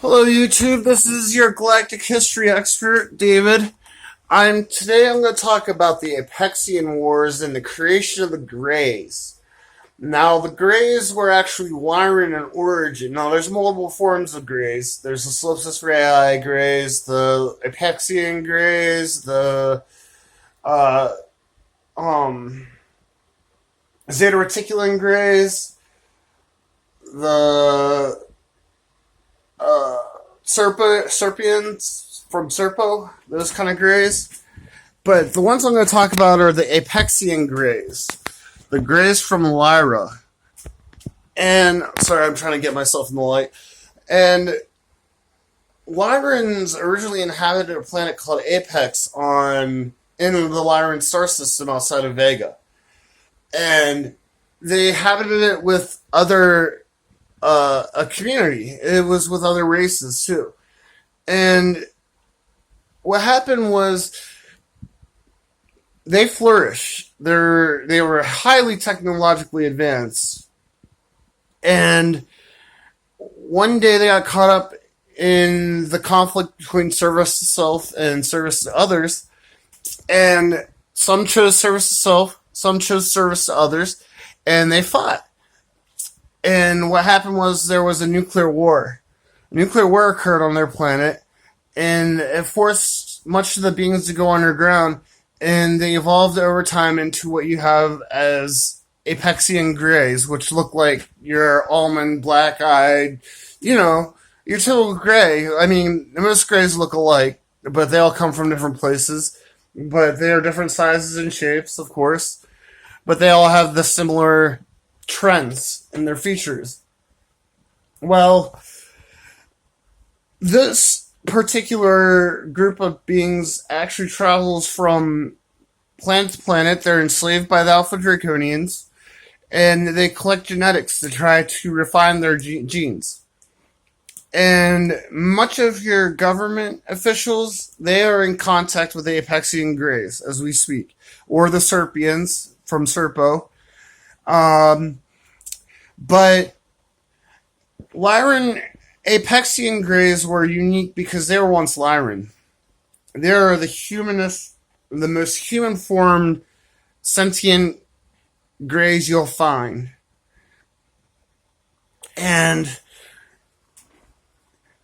Hello YouTube, this is your galactic history expert, David. Today I'm going to talk about the Apexian Wars and the creation of the Greys. Now, the Greys were actually Lyran in origin. Now, there's multiple forms of Greys. There's the Solipsis Reii Greys, the Apexian Greys, the Zeta Reticulan Greys, the Serpians from Serpo, those kind of Greys. But the ones I'm going to talk about are the Apexian Greys, the Greys from Lyra. And, sorry, I'm trying to get myself in the light. And Lyrans originally inhabited a planet called Apex in the Lyran star system outside of Vega. And they inhabited it with a community. It was with other races too. And what happened was they flourished. They were highly technologically advanced. And one day they got caught up in the conflict between service to self and service to others. And some chose service to self, some chose service to others, and they fought. And what happened was there was a nuclear war. A nuclear war occurred on their planet, and it forced much of the beings to go underground, and they evolved over time into what you have as Apexian Greys, which look like your almond, black-eyed, your typical Grey. I mean, most Greys look alike, but they all come from different places. But they are different sizes and shapes, of course. But they all have the similar trends in their features. Well, this particular group of beings actually travels from planet to planet. They're enslaved by the Alpha Draconians, and they collect genetics to try to refine their genes. And much of your government officials, they are in contact with the Apexian Greys as we speak, or the Serpians from Serpo. But Lyran Apexian Greys were unique because they were once Lyran. They are the most human-formed sentient Greys you'll find. And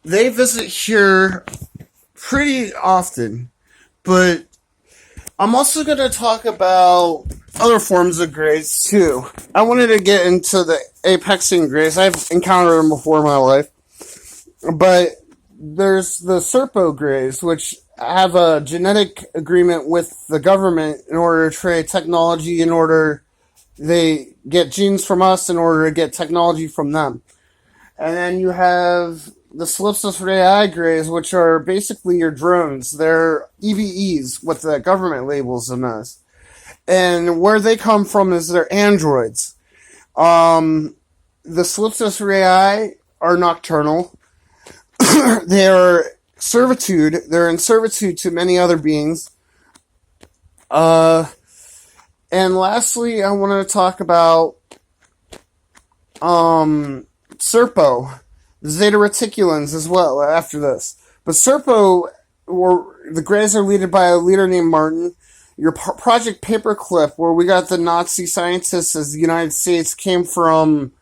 they visit here pretty often, but I'm also going to talk about other forms of Greys too. I wanted to get into the Apexian Greys. I've encountered them before in my life, but there's the Serpo Greys, which have a genetic agreement with the government in order to trade technology, in order they get genes from us in order to get technology from them. And then you have the Solipsis Reii Greys, which are basically your drones. They're EVEs, what the government labels them as. And where they come from is they're androids. The Solipsis Reii are nocturnal. They're servitude. They're in servitude to many other beings. And lastly, I want to talk about Serpo, the Zeta Reticulans as well after this. But Serpo, the Greys are led by a leader named Martin. Your Project Paperclip, where we got the Nazi scientists as the United States, came from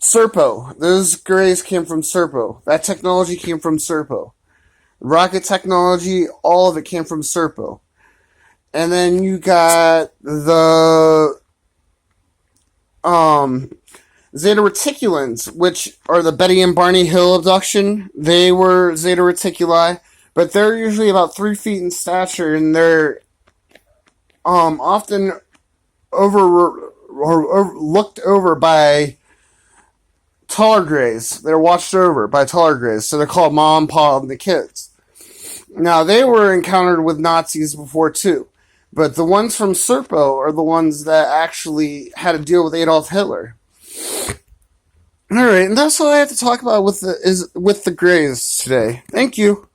Serpo. Those Greys came from Serpo. That technology came from Serpo. Rocket technology, all of it came from Serpo. And then you got the Zeta Reticulans, which are the Betty and Barney Hill abduction. They were Zeta Reticuli, but they're usually about 3 feet in stature, and they're often looked over by taller Greys. They're watched over by taller Greys, so they're called Mom, Pa, and the kids. Now, they were encountered with Nazis before, too. But the ones from Serpo are the ones that actually had to deal with Adolf Hitler. Alright, and that's all I have to talk about with the Greys today. Thank you.